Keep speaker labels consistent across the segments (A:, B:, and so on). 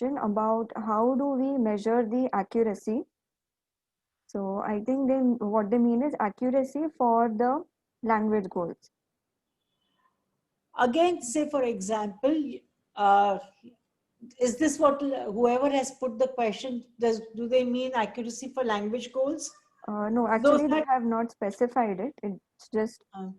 A: about how do we measure the accuracy. So I think what they mean is accuracy for the language goals.
B: Again, say for example, uh, is this what whoever has put the question, do they mean accuracy for language goals?
A: No,
B: Those
A: actually they
B: are,
A: have not specified it. It's just
B: uh,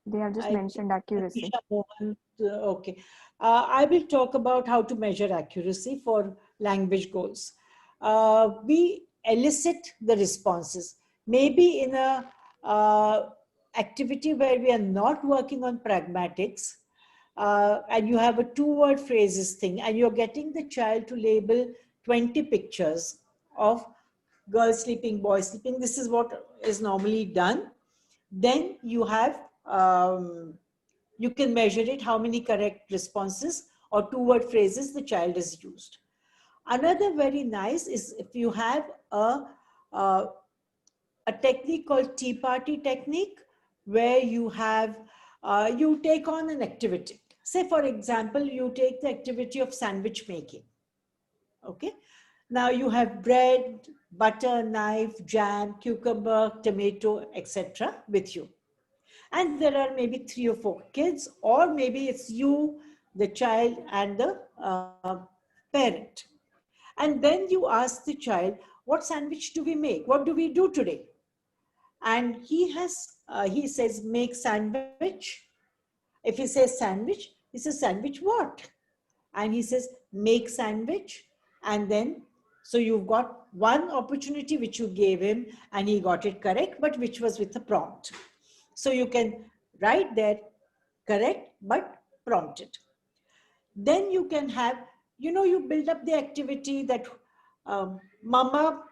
A: they have just
B: I think
A: mentioned accuracy.
B: Atisha Mohan, okay. I will talk about how to measure accuracy for language goals. We elicit the responses. Maybe in a activity where we are not working on pragmatics, and you have a two-word phrases thing, and you're getting the child to label 20 pictures of girl sleeping, boy sleeping. This is what is normally done. Then you have you can measure it how many correct responses or two-word phrases the child has used. Another very nice is if you have uh, a technique called tea party technique, where you have you take on an activity. Say for example, you take the activity of sandwich making. Okay, now you have bread, butter, knife, jam, cucumber, tomato, etc. with you, and there are maybe 3 or 4 kids, or maybe it's you, the child, and the parent. And then you ask the child, what sandwich do we make, what do we do today? And he says make sandwich. If he says sandwich, he says sandwich what? And he says make sandwich. And then so you've got one opportunity which you gave him and he got it correct, but which was with a prompt. So you can write there correct but prompted. Then you can have, you build up the activity that mama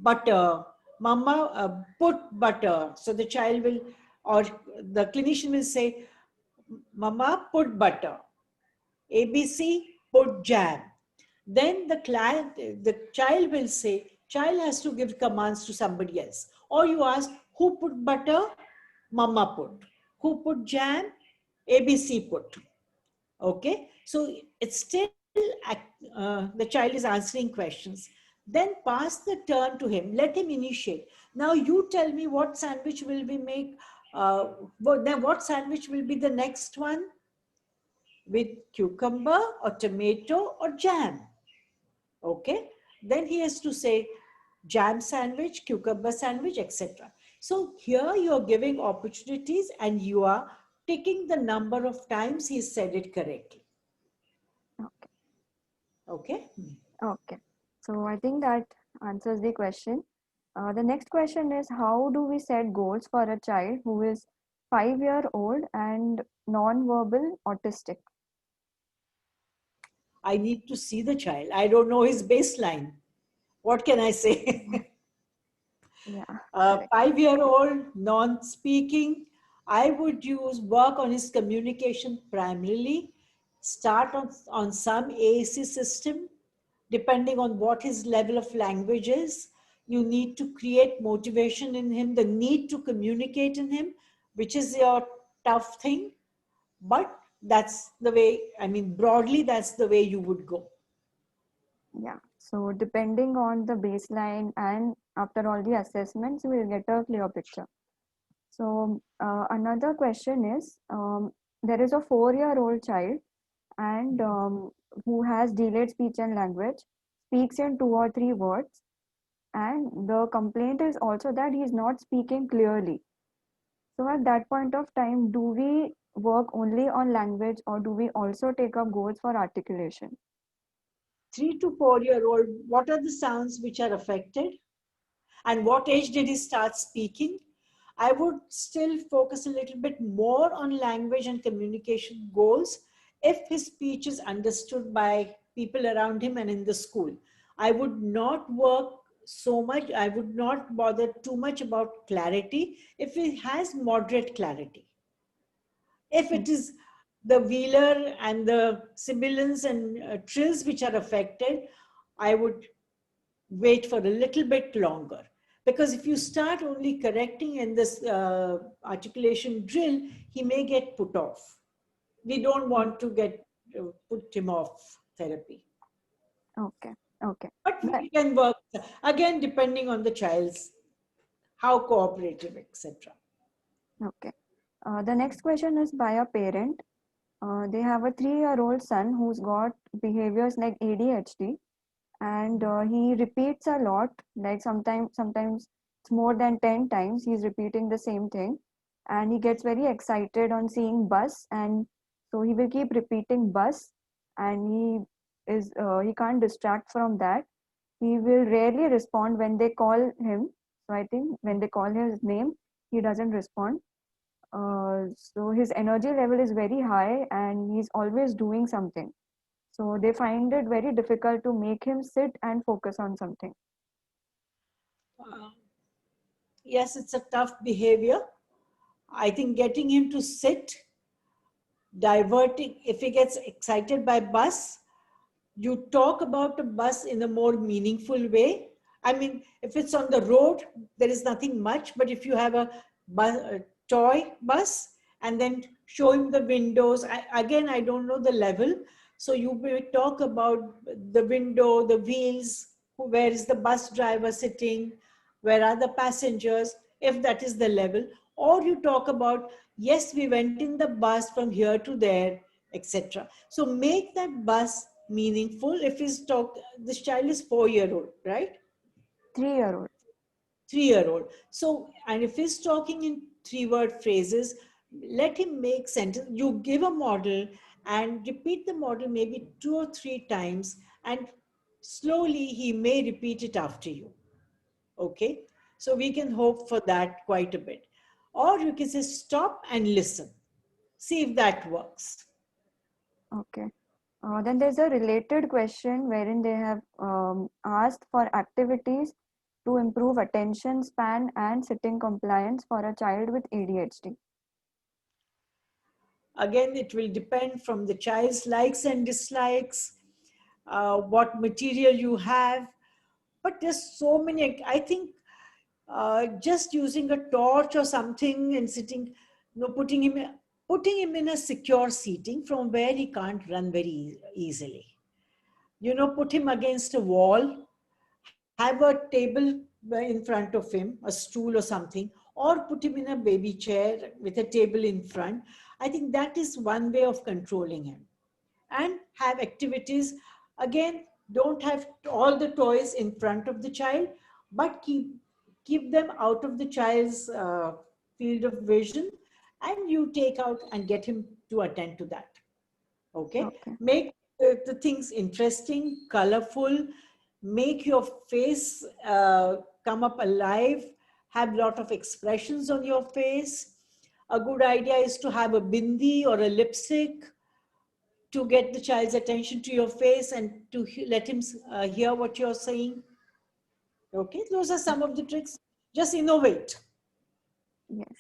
B: butter, mama put butter. So the child will, or the clinician will say, mama put butter, ABC put jam. Then the child will say, child has to give commands to somebody else. Or you ask, who put butter? Mama put. Who put jam? ABC put. Okay, so it's still the child is answering questions. Then pass the turn to him, let him initiate. Now you tell me what sandwich will we make, then what sandwich will be the next one, with cucumber or tomato or jam. Okay, then he has to say jam sandwich, cucumber sandwich, etc. So here you're giving opportunities and you are taking the number of times he said it correctly.
A: Okay.
B: Okay.
A: Okay. So I think that answers the question. The next question is how do we set goals for a child who is 5 year old and non-verbal autistic?
B: I need to see the child. I don't know his baseline. What can I say?
A: Yeah,
B: A
A: correct.
B: 5-year-old non-speaking, I would use work on his communication primarily, start on some AAC system, depending on what his level of language is. You need to create motivation in him, the need to communicate in him, which is your tough thing. But that's the way, I mean, broadly, that's the way you would go.
A: Yeah. So depending on the baseline and after all the assessments, we'll get a clear picture. So another question is there is a 4 year old child and who has delayed speech and language, speaks in 2 or 3 words, and the complaint is also that he is not speaking clearly. So at that point of time, do we work only on language or do we also take up goals for articulation?
B: 3 to 4 year old, what are the sounds which are affected? And what age did he start speaking? I would still focus a little bit more on language and communication goals if his speech is understood by people around him and in the school. I would not work so much, I would not bother too much about clarity if he has moderate clarity. If
A: Hmm.
B: it is the velar and the sibilants and trills which are affected, I would wait for a little bit longer. Because if you start only correcting in this articulation drill, he may get put off. We don't
A: Hmm.
B: want to get put him off therapy.
A: Okay. Okay.
B: But
A: But,
B: we can work again depending on the child's how cooperative, etc.
A: okay. The next question is by a parent. They have a 3-year-old son who's got behaviors like ADHD, and he repeats a lot. Like sometimes it's more than 10 times he's repeating the same thing, and he gets very excited on seeing bus, and so he will keep repeating bus, and he can't distract from that. He will rarely respond when they call him. So I think when they call his name, he doesn't respond. So his energy level is very high, and he's always doing something. So they find it very difficult to make him sit and focus on something.
B: Uh, yes, it's a tough behavior. I think getting him to sit, diverting, if he gets excited by bus, you talk about a bus in a more meaningful way. I mean, if it's on the road, there is nothing much, but if you have a toy bus and then show him the windows, again, I don't know the level. So you may talk about the window, the wheels, where is the bus driver sitting, where are the passengers, if that is the level. Or you talk about, yes, we went in the bus from here to there, etc. So make that bus meaningful. If he's talk, this child is 4 year old, right?
A: 3-year old.
B: 3 year old. So, and if he's talking in 3 word phrases, let him make sentence. You give a model and repeat the model maybe 2 or 3 times, and slowly he may repeat it after you. Okay. So we can hope for that quite a bit. Or you can say stop and listen. See if that works.
A: Okay. Then there's a related question wherein they have asked for activities to improve attention span and sitting compliance for a child with ADHD.
B: Again, it will depend from the child's likes and dislikes, what material you have. But there's so many, I think just using a torch or something and sitting, putting him in a secure seating from where he can't run very easily. Put him against a wall, have a table in front of him, a stool or something, or put him in a baby chair with a table in front. I think that is one way of controlling him. And have activities. Again, don't have all the toys in front of the child, but keep them out of the child's field of vision, and you take out and get him to attend to that. Okay,
A: Okay.
B: make the things interesting, colorful, make your face come up alive, have lot of expressions on your face. A good idea is to have a bindi or a lipstick to get the child's attention to your face and to let him hear what you're saying. Okay, those are some of the tricks. Just innovate.
A: Yes.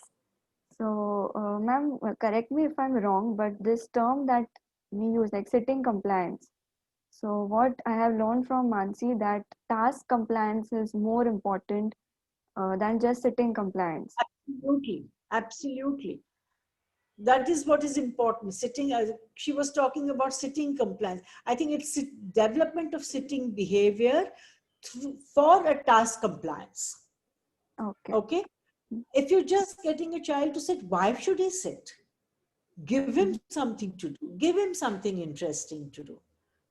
A: So, ma'am, correct me if I'm wrong, but this term that we use, like sitting compliance. So, what I have learned from Mansi that task compliance is more important than just sitting compliance.
B: Absolutely, absolutely. That is what is important. Sitting, she was talking about sitting compliance. I think it's development of sitting behavior for a task compliance.
A: Okay.
B: Okay, if you're just getting a child to sit, why should he sit? Give him
A: Mhm.
B: something to do, give him something interesting to do.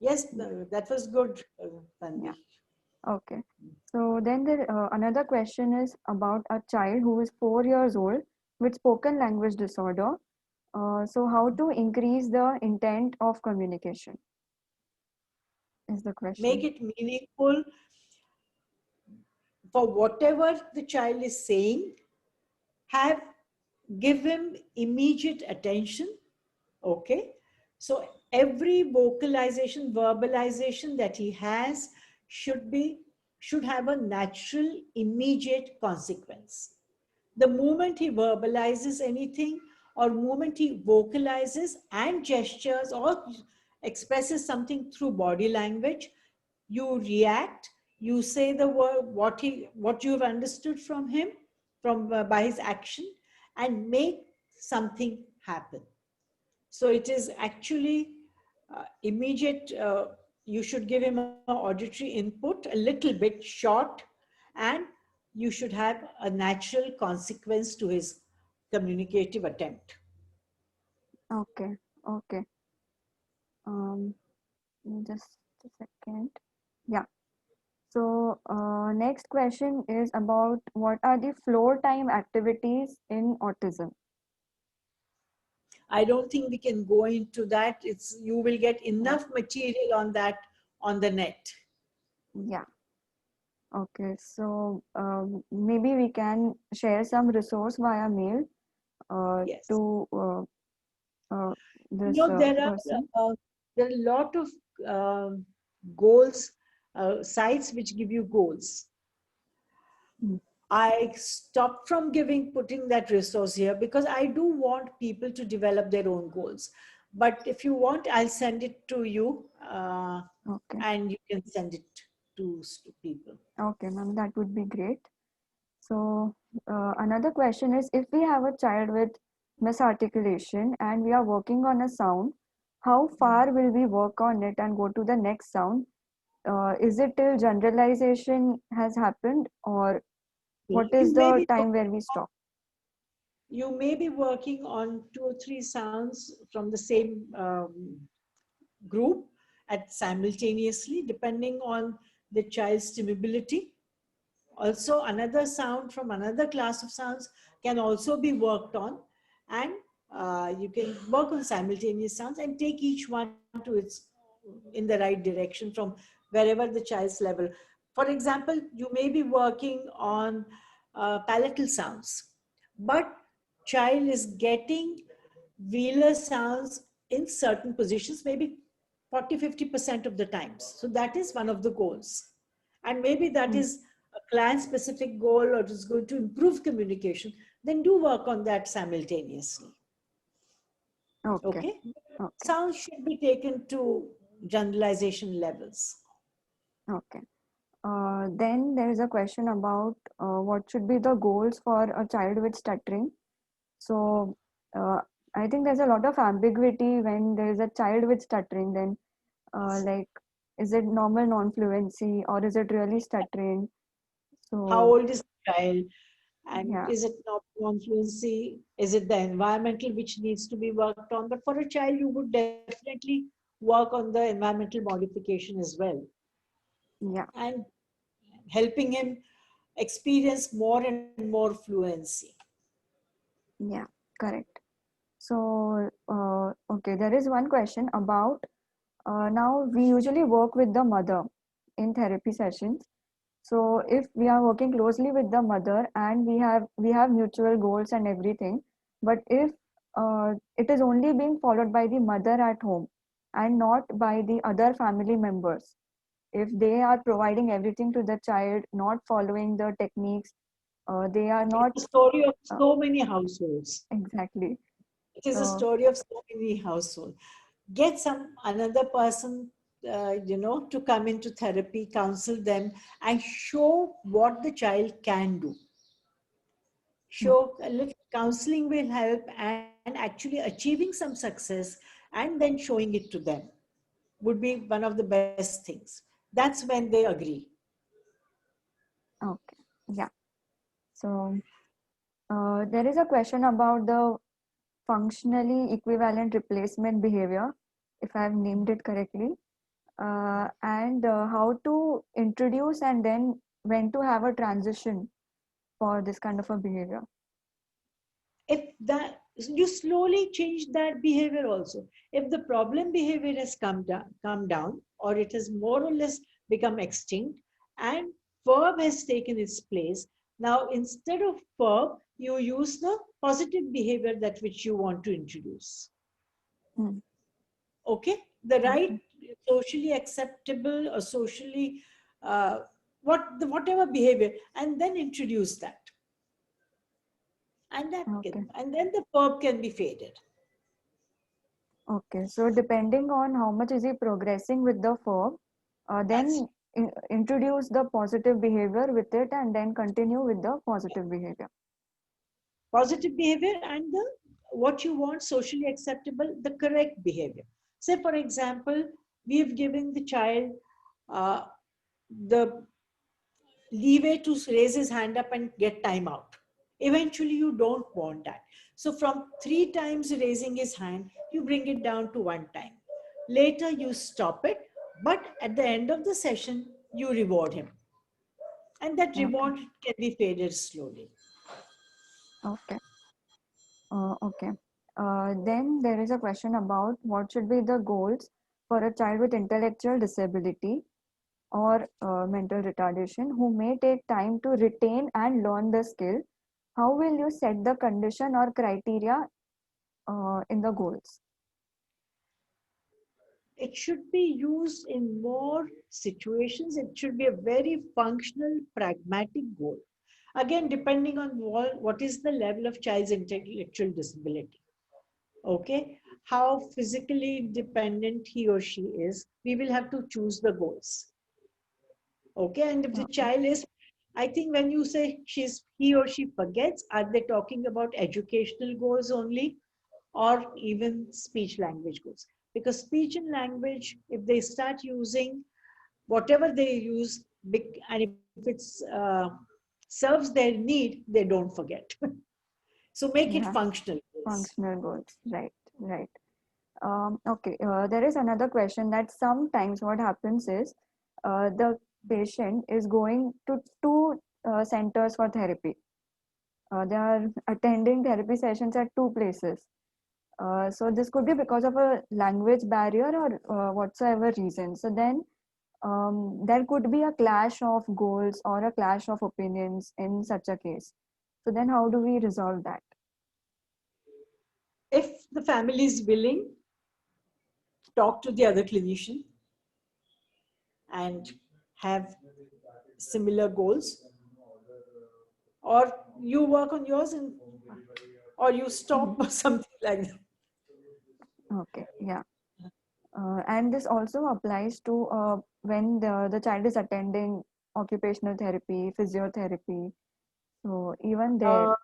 B: Yes, that was good,
A: Yeah.
B: Tanvi.
A: Okay. So then another question is about a child who is 4 years old with spoken language disorder. So how to increase the intent of communication is the
B: Make
A: question.
B: it meaningful for whatever the child is saying. Have Give him immediate attention. Okay, so every vocalization, verbalization that he has should have a natural immediate consequence. The moment he verbalizes anything, or moment he vocalizes and gestures or expresses something through body language, you react, you say the word, what you've understood from him, from by his action, and make something happen. So it is actually immediate, you should give him an auditory input, a little bit short, and you should have a natural consequence to his communicative attempt.
A: Okay. Okay. Um, just a second. Yeah. So, next question is about what are the floor time activities in autism?
B: I don't think we can go into that. You will get
A: Yeah.
B: enough material on that on the net.
A: Yeah. Okay. So, maybe we can share some resource via mail
B: Yes.
A: to
B: You
A: this
B: know,
A: person.
B: there are a lot of goals, sites which give you goals.
A: Mm.
B: I stopped from putting that resource here because I do want people to develop their own goals. But if you want, I'll send it to you,
A: Okay.
B: and you can send it to people.
A: Okay, ma'am, that would be great. So, another question is if we have a child with misarticulation and we are working on a sound, how far will we work on it and go to the next sound? Is it till generalization has happened, or what is
B: You may
A: the
B: be
A: time where we stop?
B: you may be working on 2 or 3 sounds from the same group at simultaneously, depending on the child's stimulability. Also, another sound from another class of sounds can also be worked on, and you can work on simultaneous sounds and take each one to its in the right direction from wherever the child's level. For example, you may be working on palatal sounds, but child is getting velar sounds in certain positions, maybe 40-50% of the times. So that is one of the goals. And maybe that
A: Mm.
B: is a client specific goal or it is going to improve communication, then do work on that simultaneously.
A: Okay,
B: Okay?
A: okay,
B: Sounds should be taken to generalization levels.
A: okay. Then there is a question about what should be the goals for a child with stuttering. So, I think there's a lot of ambiguity when there is a child with stuttering. Then, like, is it normal non-fluency or is it really stuttering?
B: How
A: So,
B: old is the child? And
A: yeah,
B: is it not non-fluency? Is it the environmental which needs to be worked on? But for a child, you would definitely work on the environmental modification as well.
A: yeah,
B: And helping him experience more and more fluency.
A: yeah, correct. So, okay, there is one question about now we usually work with the mother in therapy sessions. So if we are working closely with the mother and we have mutual goals and everything, but if it is only being followed by the mother at home and not by the other family members, if they are providing everything to the child, not following the techniques, they are not
B: It's a story of
A: uh,
B: so many households.
A: exactly.
B: It is a
A: So
B: story of so many households. Get another person, to come into therapy, counsel them, and show what the child can do.
A: mm,
B: Show a little counseling will help, and actually achieving some success, and then showing it to them would be one of the best things. That's when they agree.
A: okay, yeah. So there is a question about the functionally equivalent replacement behavior, if I have named it correctly, and how to introduce and then when to have a transition for this kind of a behavior.
B: If that you slowly change that behavior also, if the problem behavior has come down, or it has more or less become extinct, and verb has taken its place, now instead of verb you use the positive behavior that which you want to introduce.
A: Hmm.
B: Okay, the right
A: Okay,
B: socially acceptable or socially whatever behavior, and then introduce that,
A: okay,
B: and then the verb can be faded.
A: okay. So depending on how much is he progressing with the verb,
B: That's
A: then introduce the positive behavior with it and then continue with the positive behavior.
B: positive behavior, and the what you want socially acceptable, the correct behavior. Say for example, we've given the child the leeway to raise his hand up and get time out. Eventually, you don't want that. So, from 3 times raising his hand, you bring it down to 1 time. Later, you stop it, but at the end of the session, you reward him. And that
A: Okay.
B: reward can be faded slowly.
A: Okay. Okay. Then there is a question about what should be the goals for a child with intellectual disability or mental retardation who may take time to retain and learn the skill. How will you set the condition or criteria in the goals?
B: It should be used in more situations. It should be a very functional, pragmatic goal. Again, depending on what is the level of child's intellectual disability. Okay, how physically independent he or she is, we will have to choose the goals. Okay, and if the
A: Okay.
B: child is, I think when you say he or she forgets, are they talking about educational goals only, or even speech language goals? Because speech and language, if they start using whatever they use, and if it's serves their need, they don't forget. So make it
A: Yeah.
B: functional goals.
A: Functional goals. Right. Right. Okay. There is another question that sometimes what happens is the patient is going to two centers for therapy. They are attending therapy sessions at two places. So this could be because of a language barrier or whatsoever reason. So then there could be a clash of goals or a clash of opinions in such a case. So then how do we resolve that?
B: If the family is willing, talk to the other clinician and have similar goals, or you work on yours and or you
A: Mhm.
B: stop or something like that.
A: Okay, yeah. And this also applies to when the child is attending occupational therapy, physiotherapy. So even there,
B: Uh,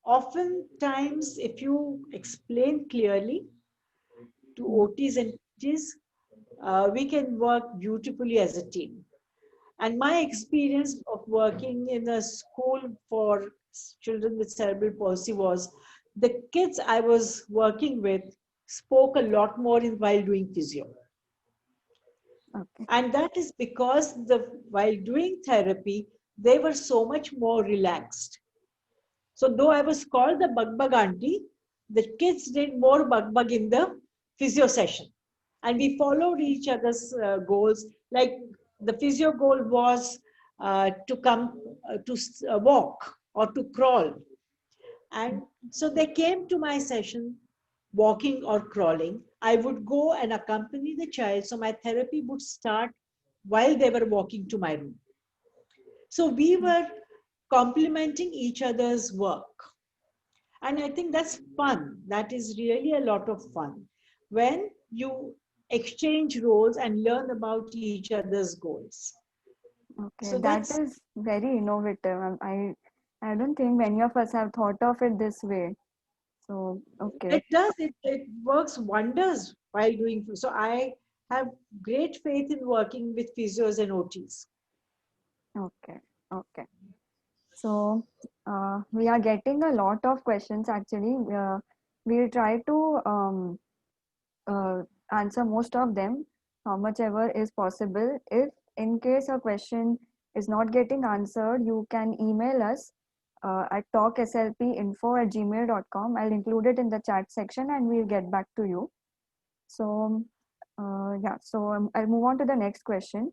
B: Oftentimes, if you explain clearly to
A: mm,
B: OTs and PTs, we can work beautifully as a team. And my experience of working in a school for children with cerebral palsy was the kids I was working with spoke a lot more while doing physio.
A: okay,
B: And that is because while doing therapy, they were so much more relaxed. So though I was called the bug auntie, the kids did more bug in the physio session. And we followed each other's goals. Like the physio goal was to come to walk or to crawl. And so they came to my session walking or crawling. I would go and accompany the child. So my therapy would start while they were walking to my room. So we
A: mm,
B: were complementing each other's work. And I think that's fun. That is really a lot of fun when you exchange roles and learn about each other's goals.
A: okay.
B: So
A: That
B: that's
A: is very innovative. I don't think many of us have thought of it this way. So okay,
B: it works wonders while doing. So I have great faith in working with physios and OTs.
A: okay, okay. So we are getting a lot of questions actually. We'll try to uh, answer most of them, how much ever is possible. If in case a question is not getting answered, you can email us at talkslpinfo@gmail.com. I'll include it in the chat section and we'll get back to you. So, yeah, so I'll move on to the next question.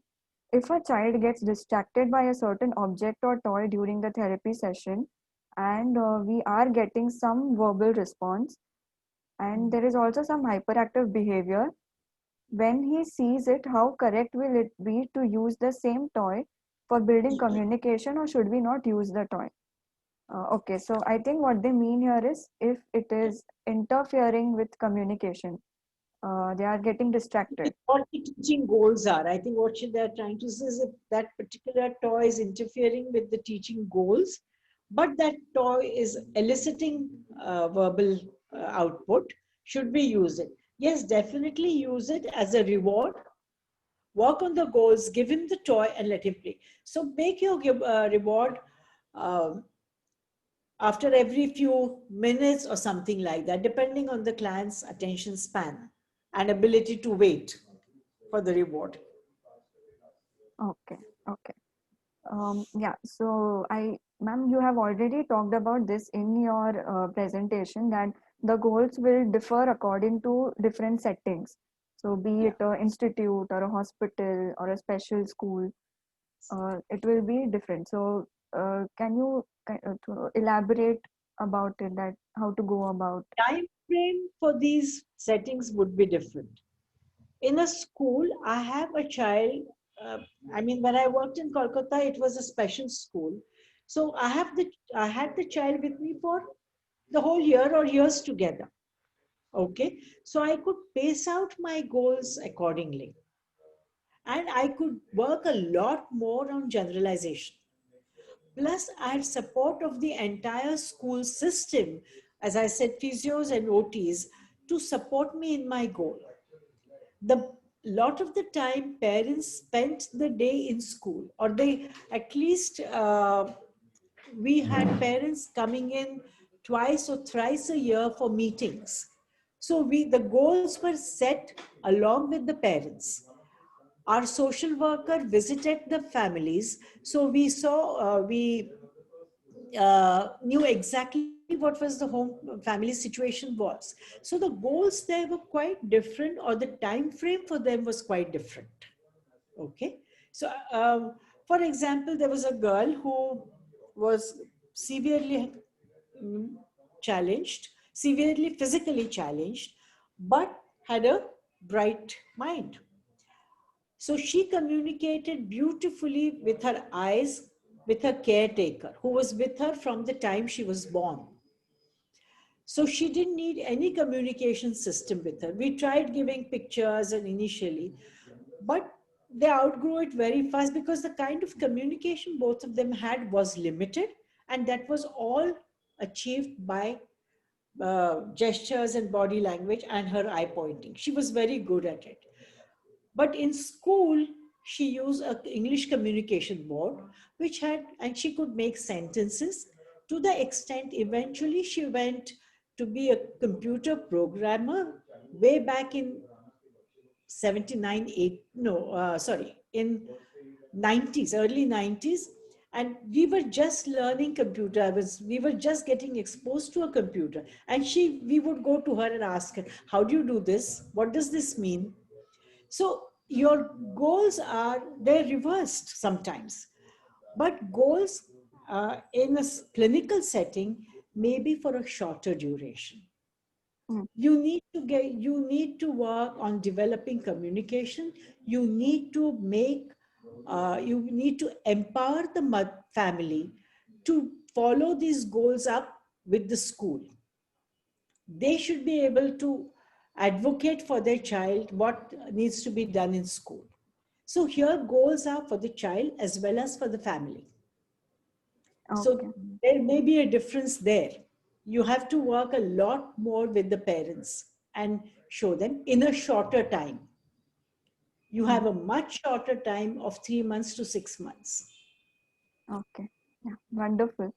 A: If a child gets distracted by a certain object or toy during the therapy session, and we are getting some verbal response, and there is also some hyperactive behavior, when he sees it, how correct will it be to use the same toy for building communication, or should we not use the toy? Okay, so I think what they mean here is if it is interfering with communication, they are getting distracted.
B: What the teaching goals are. I think what they're trying to say is if that particular toy is interfering with the teaching goals, but that toy is eliciting verbal output, should we use it? Yes, definitely use it as a reward. Work on the goals, give him the toy, and let him play. So make your reward um, after every few minutes or something like that, depending on the client's attention span and ability to wait for the reward.
A: Okay, okay. Yeah, so ma'am, you have already talked about this in your presentation that the goals will differ according to different settings. So be
B: Yeah.
A: it a institute or a hospital or a special school, it will be different. So can you to elaborate about it, that how to go about?
B: Time frame for these settings would be different. In a school, I have a child. Uh, I mean, when I worked in Kolkata, it was a special school. So I had the child with me for the whole year or years together. Okay. So I could pace out my goals accordingly. And I could work a lot more on generalization. Plus, I had support of the entire school system, as I said, physios and OTs, to support me in my goal. The lot of the time parents spent the day in school, or they at least we had parents coming in twice or thrice a year for meetings. So the goals were set along with the parents. Our social worker visited the families, so we knew exactly what was the home family situation was. So the goals there were quite different, or the time frame for them was quite different. Okay. So for example, there was a girl who was severely mm, challenged, severely physically challenged, but had a bright mind. So she communicated beautifully with her eyes with her caretaker, who was with her from the time she was born. So she didn't need any communication system with her. We tried giving pictures and initially, but they outgrew it very fast because the kind of communication both of them had was limited, and that was all achieved by gestures and body language and her eye pointing. She was very good at it. But in school, she used a English communication board, which had, and she could make sentences to the extent eventually she went to be a computer programmer way back in 79, 8, no, sorry, in 90s, early 90s. And we were just learning computer. We were just getting exposed to a computer. And we would go to her and ask her, how do you do this? What does this mean? So your goals are, they're reversed sometimes, but goals in a clinical setting may be for a shorter duration.
A: Mm,
B: You need to work on developing communication. You need to you need to empower the family to follow these goals up with the school. They should be able to advocate for their child what needs to be done in school. So here goals are for the child as well as for the family.
A: okay.
B: So there may be a difference there. You have to work a lot more with the parents and show them in a shorter time. You
A: Mm,
B: have a much shorter time of 3 months to 6 months.
A: okay. Yeah, wonderful.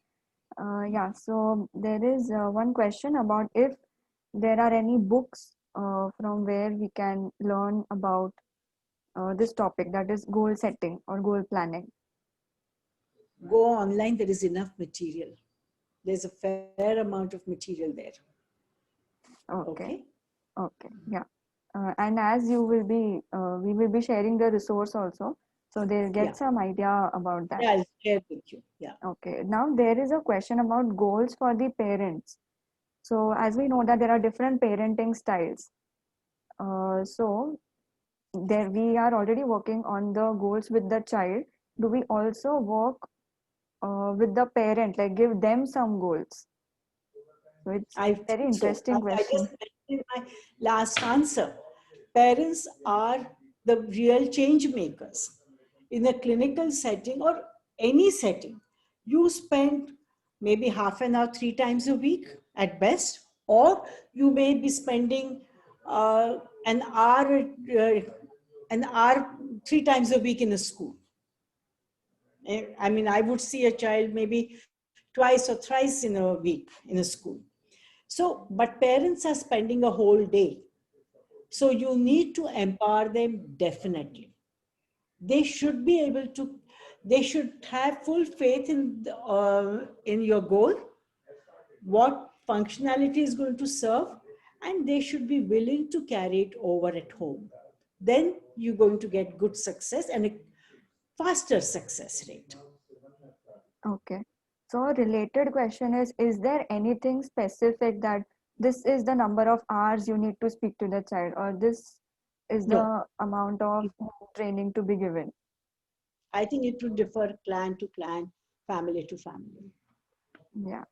A: Yeah, so there is one question about if there are any books from where we can learn about this topic, that is goal setting or goal planning.
B: Go online, there is enough material. There's a fair amount of material there.
A: Okay,
B: Okay?
A: okay, yeah. And as we will be sharing the resource also, so they'll
B: Yeah.
A: get some idea about that.
B: Yeah, I'll share with you. Yeah.
A: Okay, now there is a question about goals for the parents. So as we know that there are different parenting styles. So there we are already working on the goals with the child. Do we also work with the parent, like give them some goals? So it's
B: I
A: very
B: think so.
A: interesting
B: I just
A: question.
B: mentioned in my last answer. Parents are the real change makers. In a clinical setting or any setting, you spend maybe half an hour, 3 times a week at best, or you may be spending an hour, an hour 3 times a week in a school. I mean, I would see a child maybe twice or thrice in a week in a school. So, but parents are spending a whole day. So you need to empower them definitely. They should be able to, they should have full faith in your goal, what functionality is going to serve, and they should be willing to carry it over at home. Then you're going to get good success and a faster success rate.
A: Okay. So a related question is there anything specific that this is the number of hours you need to speak to the child, or this is
B: No,
A: the amount of training to be given?
B: I think it would differ clan to clan, family to family.
A: Yeah.